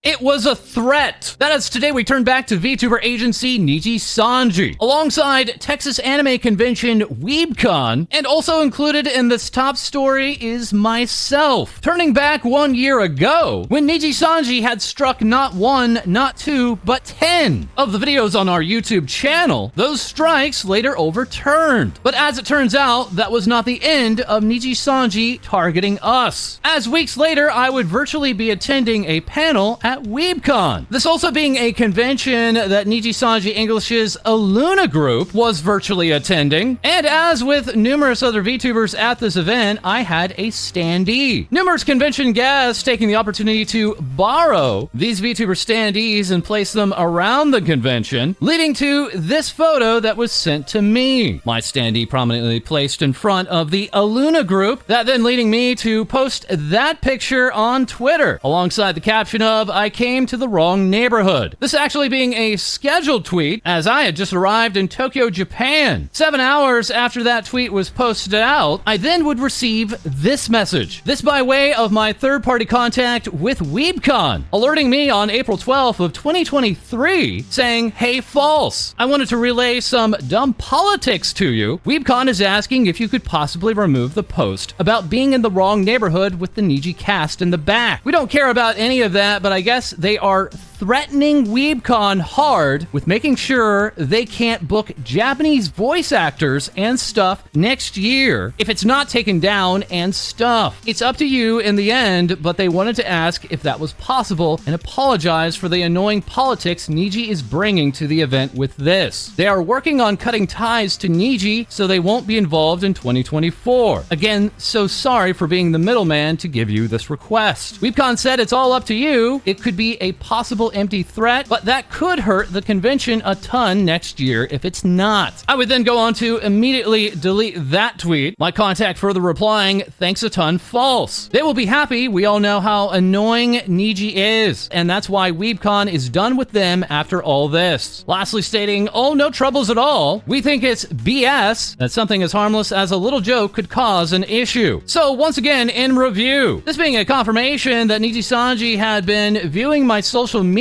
It was a threat. That is, today we turn back to VTuber agency Nijisanji, alongside Texas Anime Convention WeebCon, and also included in this top story is myself. Turning back 1 year ago, when Nijisanji had struck not 1, not 2, but 10 of the videos on our YouTube channel, those strikes later overturned. But as it turns out, that was not the end of Nijisanji targeting us, as weeks later I would virtually be attending a panel at WeebCon. This also being a convention that Nijisanji English's Aluna group was virtually attending. And as with numerous other VTubers at this event, I had a standee. Numerous convention guests taking the opportunity to borrow these VTuber standees and place them around the convention, leading to this photo that was sent to me. My standee prominently placed in front of the Aluna group, that then leading me to post that picture on Twitter, alongside the caption of, "I came to the wrong neighborhood." This actually being a scheduled tweet, as I had just arrived in Tokyo, Japan. 7 hours after that tweet was posted out, I then would receive this message. This by way of my third-party contact with WeebCon, alerting me on April 12th of 2023, saying, "Hey, False, I wanted to relay some dumb politics to you. WeebCon is asking if you could possibly remove the post about being in the wrong neighborhood with the Niji cast in the back. We don't care about any of that, but I guess they are threatening WeebCon hard with making sure they can't book Japanese voice actors and stuff next year if it's not taken down and stuff. It's up to you in the end, but they wanted to ask if that was possible and apologize for the annoying politics Niji is bringing to the event with this. They are working on cutting ties to Niji so they won't be involved in 2024. Again, so sorry for being the middleman to give you this request." WeebCon said it's all up to you. It could be a possible empty threat, but that could hurt the convention a ton next year if it's not. I would then go on to immediately delete that tweet, my contact further replying, "Thanks a ton, False. They will be happy. We all know how annoying Niji is, and that's why WeebCon is done with them after all this." Lastly stating, "Oh, no troubles at all. We think it's BS that something as harmless as a little joke could cause an issue." So once again, in review, this being a confirmation that Nijisanji had been viewing my social media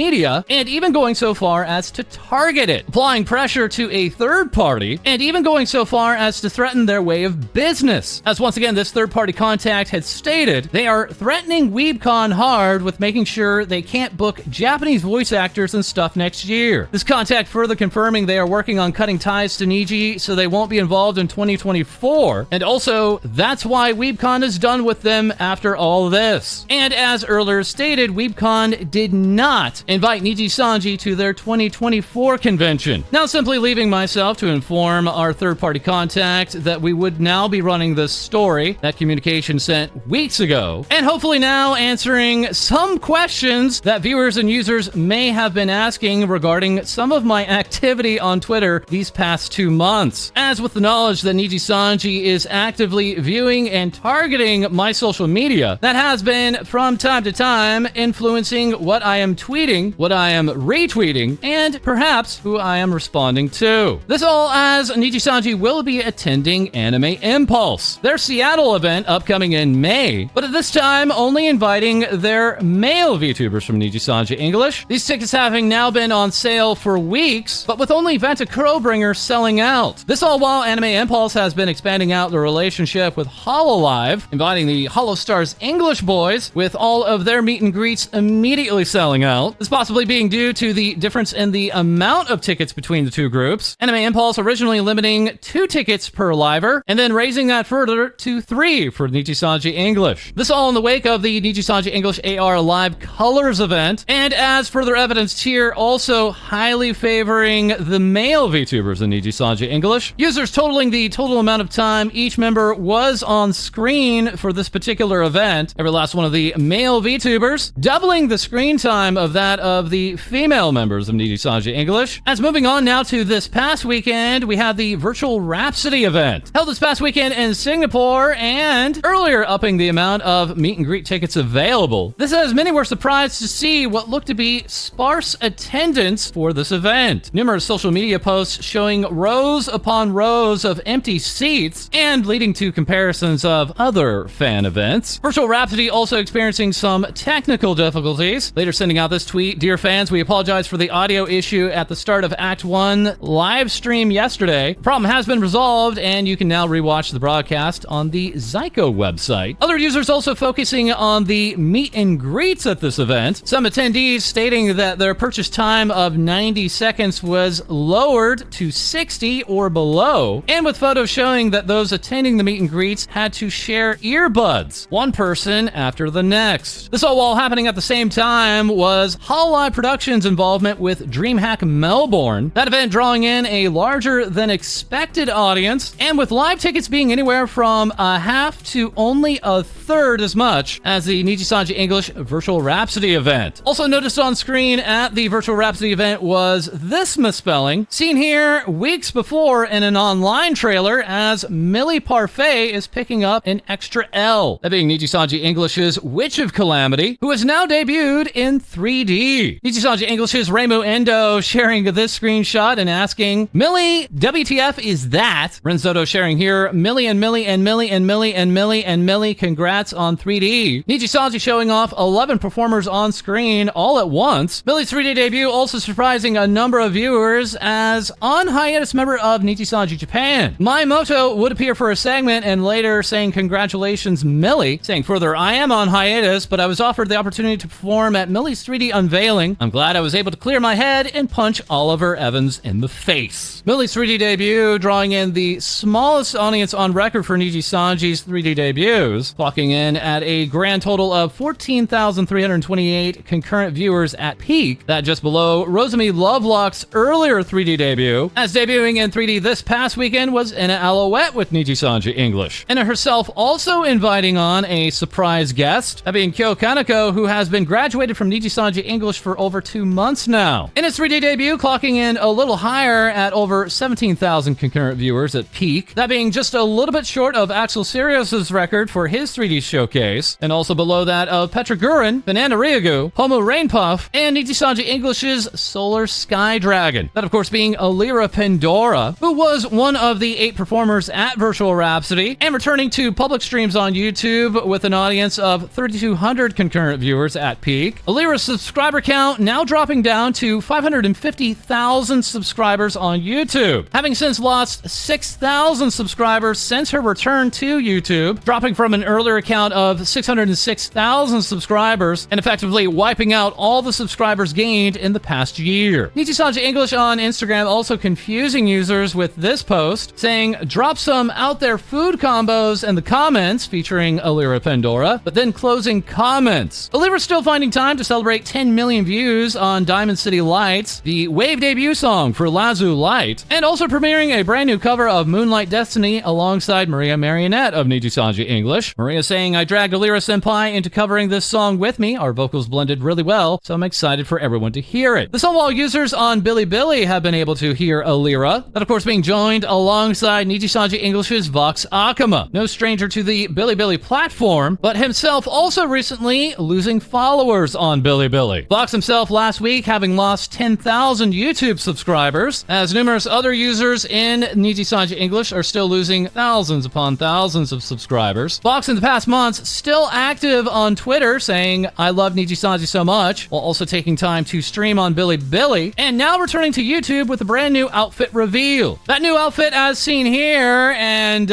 and even going so far as to target it, applying pressure to a third party, and even going so far as to threaten their way of business. As once again, this third party contact had stated, they are threatening WeebCon hard with making sure they can't book Japanese voice actors and stuff next year. This contact further confirming they are working on cutting ties to Niji so they won't be involved in 2024, and also that's why WeebCon is done with them after all this. And as earlier stated, WeebCon did not invite Nijisanji to their 2024 convention. Now simply leaving myself to inform our third-party contact that we would now be running this story, that communication sent weeks ago, and hopefully now answering some questions that viewers and users may have been asking regarding some of my activity on Twitter these past 2 months. As with the knowledge that Nijisanji is actively viewing and targeting my social media, that has been from time to time influencing what I am tweeting, what I am retweeting, and perhaps who I am responding to. This all as Nijisanji will be attending Anime Impulse, their Seattle event upcoming in May, but at this time only inviting their male VTubers from Nijisanji English. These tickets having now been on sale for weeks, but with only Vanta Crowbringer selling out. This all while Anime Impulse has been expanding out the relationship with HoloLive, inviting the HoloStars English boys, with all of their meet and greets immediately selling out. This possibly being due to the difference in the amount of tickets between the two groups. Anime Impulse originally limiting 2 tickets per liver, and then raising that further to 3 for Nijisanji English. This all in the wake of the Nijisanji English AR Live Colors event, and as further evidenced here, also highly favoring the male VTubers in Nijisanji English. Users totaling the total amount of time each member was on screen for this particular event. Every last one of the male VTubers, doubling the screen time of that that of the female members of Nijisanji English. As moving on now to this past weekend, we had the Virtual Rhapsody event, held this past weekend in Singapore, and earlier upping the amount of meet and greet tickets available. This as many were surprised to see what looked to be sparse attendance for this event. Numerous social media posts showing rows upon rows of empty seats and leading to comparisons of other fan events. Virtual Rhapsody also experiencing some technical difficulties, later sending out this tweet: "Dear fans, we apologize for the audio issue at the start of Act 1 live stream yesterday. The problem has been resolved and you can now rewatch the broadcast on the Zyko website." Other users also focusing on the meet and greets at this event. Some attendees stating that their purchase time of 90 seconds was lowered to 60 or below, and with photos showing that those attending the meet and greets had to share earbuds, one person after the next. This all while happening at the same time was Hololive Productions' involvement with DreamHack Melbourne, that event drawing in a larger than expected audience, and with live tickets being anywhere from a half to only a third as much as the Nijisanji English Virtual Rhapsody event. Also noticed on screen at the Virtual Rhapsody event was this misspelling, seen here weeks before in an online trailer, as Millie Parfait is picking up an extra L, that being Nijisanji English's Witch of Calamity, who has now debuted in 3D. Nijisanji English's Reimu Endo sharing this screenshot and asking, "Millie, WTF is that?" Renzoto sharing here, "Millie and Millie and Millie and Millie and Millie and Millie, congrats on 3D." Nijisanji showing off 11 performers on screen all at once. Millie's 3D debut also surprising a number of viewers, as on hiatus member of Nijisanji Japan Maimoto would appear for a segment and later saying, "Congratulations, Millie," saying further, "I am on hiatus, but I was offered the opportunity to perform at Millie's 3D unveiling. I'm glad I was able to clear my head and punch Oliver Evans in the face." Millie's 3D debut drawing in the smallest audience on record for Nijisanji's 3D debuts, clocking in at a grand total of 14,328 concurrent viewers at peak, that just below Rosemi Lovelock's earlier 3D debut. As debuting in 3D this past weekend was Enna Alouette with Nijisanji English. Enna herself also inviting on a surprise guest, that being Kyo Kaneko, who has been graduated from Nijisanji English for over 2 months now. In its 3D debut, clocking in a little higher at over 17,000 concurrent viewers at peak, that being just a little bit short of Axel Sirius's record for his 3D showcase, and also below that of Petra Gurin, Banana Ryugu, Homo Rainpuff, and Nijisanji English's Solar Sky Dragon. That of course being Eloira Pandora, who was one of the 8 performers at Virtual Rhapsody, and returning to public streams on YouTube with an audience of 3,200 concurrent viewers at peak. Eloira's subscriber count now dropping down to 550,000 subscribers on YouTube, having since lost 6,000 subscribers since her return to YouTube, dropping from an earlier count of 606,000 subscribers, and effectively wiping out all the subscribers gained in the past year. Nijisanji English on Instagram also confusing users with this post, saying, "Drop some out there food combos in the comments," featuring Eloira Pandora, but then closing comments. Eloira still finding time to celebrate 10 million views on Diamond City Lights, the Wave debut song for Lazu Light, and also premiering a brand new cover of Moonlight Destiny alongside Maria Marionette of Nijisanji English. Maria saying, "I dragged Eloira Senpai into covering this song with me. Our vocals blended really well, so I'm excited for everyone to hear it." The Sunwall users on Bilibili have been able to hear Eloira, that of course being joined alongside Nijisanji English's Vox Akuma, no stranger to the Bilibili platform, but himself also recently losing followers on Bilibili. Vox himself last week having lost 10,000 YouTube subscribers, as numerous other users in Nijisanji English are still losing thousands upon thousands of subscribers. Vox in the past months still active on Twitter saying, "I love Nijisanji so much," while also taking time to stream on Bilibili, and now returning to YouTube with a brand new outfit reveal. That new outfit as seen here, and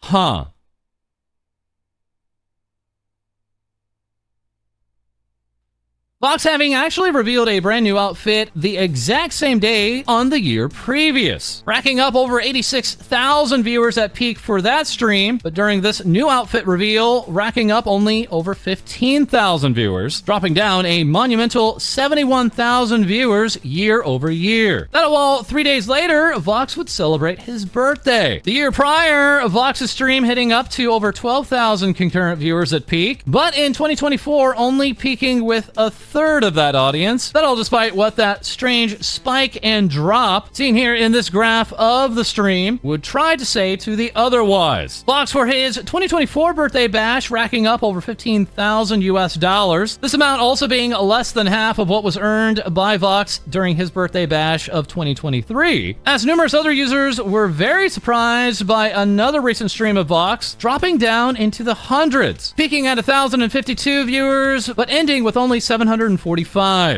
huh. Vox having actually revealed a brand new outfit the exact same day on the year previous, racking up over 86,000 viewers at peak for that stream, but during this new outfit reveal, racking up only over 15,000 viewers, dropping down a monumental 71,000 viewers year over year. That while 3 days later, Vox would celebrate his birthday. The year prior, Vox's stream hitting up to over 12,000 concurrent viewers at peak, but in 2024, only peaking with a third of that audience. That all despite what that strange spike and drop seen here in this graph of the stream would try to say to the otherwise. Vox for his 2024 birthday bash racking up over 15,000 US dollars. This amount also being less than half of what was earned by Vox during his birthday bash of 2023, as numerous other users were very surprised by another recent stream of Vox dropping down into the hundreds, peaking at 1,052 viewers, but ending with only 745.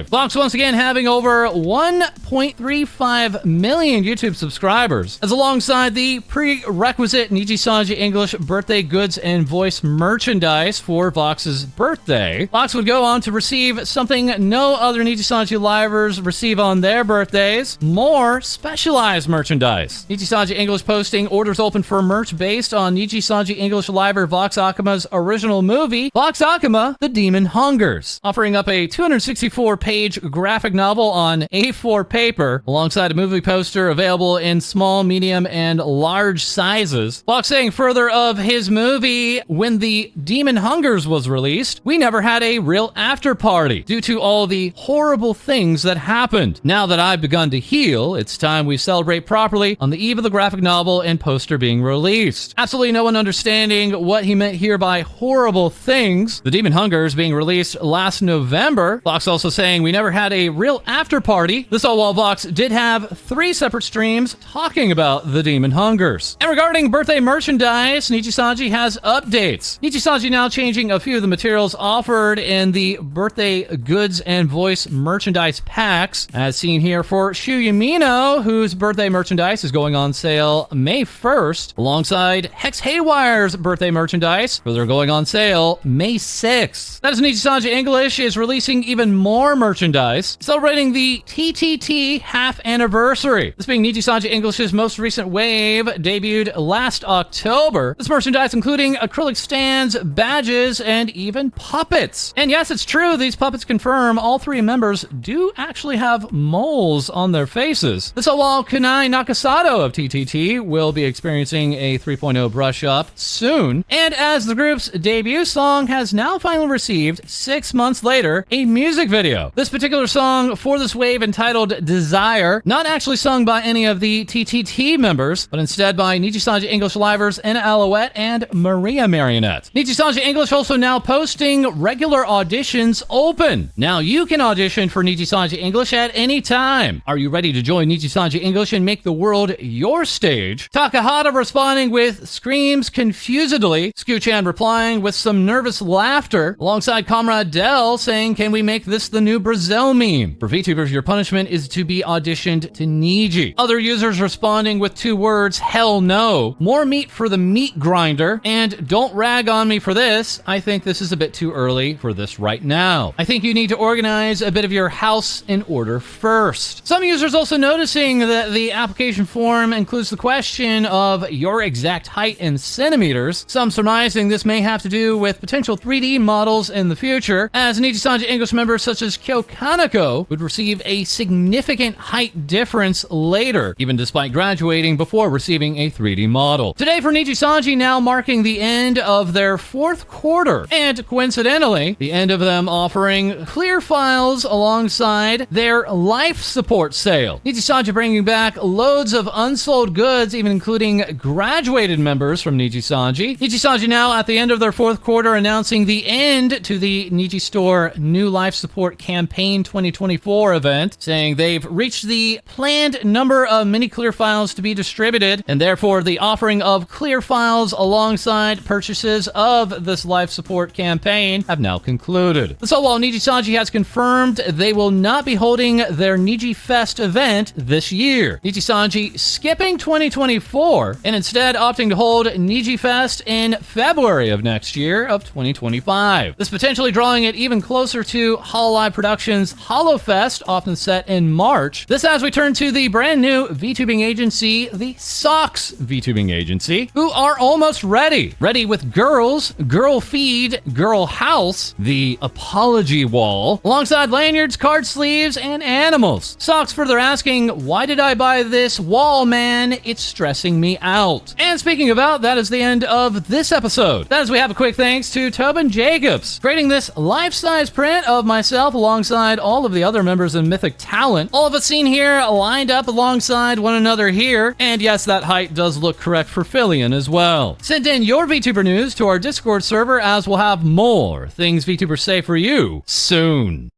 Vox once again having over 1.35 million YouTube subscribers, as alongside the prerequisite Nijisanji English birthday goods and voice merchandise for Vox's birthday, Vox would go on to receive something no other Nijisanji livers receive on their birthdays: more specialized merchandise. Nijisanji English posting orders open for merch based on Nijisanji English liver Vox Akuma's original movie, Vox Akuma: The Demon Hungers, offering up a 264-page graphic novel on A4 paper, alongside a movie poster available in small, medium, and large sizes. Vox saying further of his movie, when The Demon Hungers was released, we never had a real after party due to all the horrible things that happened. Now that I've begun to heal, it's time we celebrate properly on the eve of the graphic novel and poster being released. Absolutely no one understanding what he meant here by horrible things. The Demon Hungers being released last November. Vox also saying we never had a real after party. This all while Vox did have 3 separate streams talking about The Demon Hungers. And regarding birthday merchandise, Nijisanji has updates. Nijisanji now changing a few of the materials offered in the birthday goods and voice merchandise packs, as seen here for Shuyamino, whose birthday merchandise is going on sale May 1st, alongside Hex Haywire's birthday merchandise, where they're going on sale May 6th. That is, Nijisanji English is releasing even more merchandise, celebrating the TTT half anniversary. This being Nijisanji English's most recent wave, debuted last October. This merchandise including acrylic stands, badges, and even puppets. And yes, it's true, these puppets confirm all 3 members do actually have moles on their faces. This all while Kunai Nakasato of TTT will be experiencing a 3.0 brush up soon, and as the group's debut song has now finally received, 6 months later, a music video. This particular song for this wave, entitled Desire, not actually sung by any of the TTT members, but instead by Nijisanji English livers Enna Alouette and Maria Marionette. Nijisanji English also now posting regular auditions open. Now you can audition for Nijisanji English at any time. Are you ready to join Nijisanji English and make the world your stage? Takahata responding with screams confusedly, Sku-chan replying with some nervous laughter, alongside Comrade Dell saying, "Can we make this the new Brazil meme? For VTubers, your punishment is to be auditioned to Niji." Other users responding with 2 words, "Hell no," "More meat for the meat grinder," and "Don't rag on me for this. I think this is a bit too early for this right now. I think you need to organize a bit of your house in order first." Some users also noticing that the application form includes the question of your exact height in centimeters, some surmising this may have to do with potential 3D models in the future, as Nijisanji English members such as Kyo Kaneko would receive a significant height difference later, even despite graduating before receiving a 3D model. Today for Nijisanji now marking the end of their 4th quarter, and coincidentally, the end of them offering clear files alongside their life support sale. Nijisanji bringing back loads of unsold goods, even including graduated members from Nijisanji. Nijisanji now at the end of their 4th quarter announcing the end to the Niji Store New Life Support Campaign 2024 event, saying they've reached the planned number of mini clear files to be distributed, and therefore the offering of clear files alongside purchases of this life support campaign have now concluded. This all while Nijisanji has confirmed they will not be holding their Niji Fest event this year. Nijisanji skipping 2024 and instead opting to hold Niji Fest in February of next year of 2025. This potentially drawing it even closer to HoloLive Productions HoloFest, often set in March. This as we turn to the brand new VTubing agency, the Socks VTubing agency, who are almost ready. Ready with girls, girl feed, girl house, the apology wall, alongside lanyards, card sleeves, and animals. Socks further asking, why did I buy this wall, man? It's stressing me out. And speaking about, that is the end of this episode. That is, we have a quick thanks to Tobin Jacobs, creating this life-size print of myself alongside all of the other members of Mythic Talent. All of us seen here lined up alongside one another here. And yes, that height does look correct for Fillion as well. Send in your VTuber news to our Discord server, as we'll have more things VTubers say for you soon.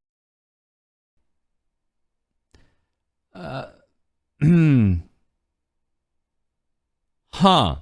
Huh.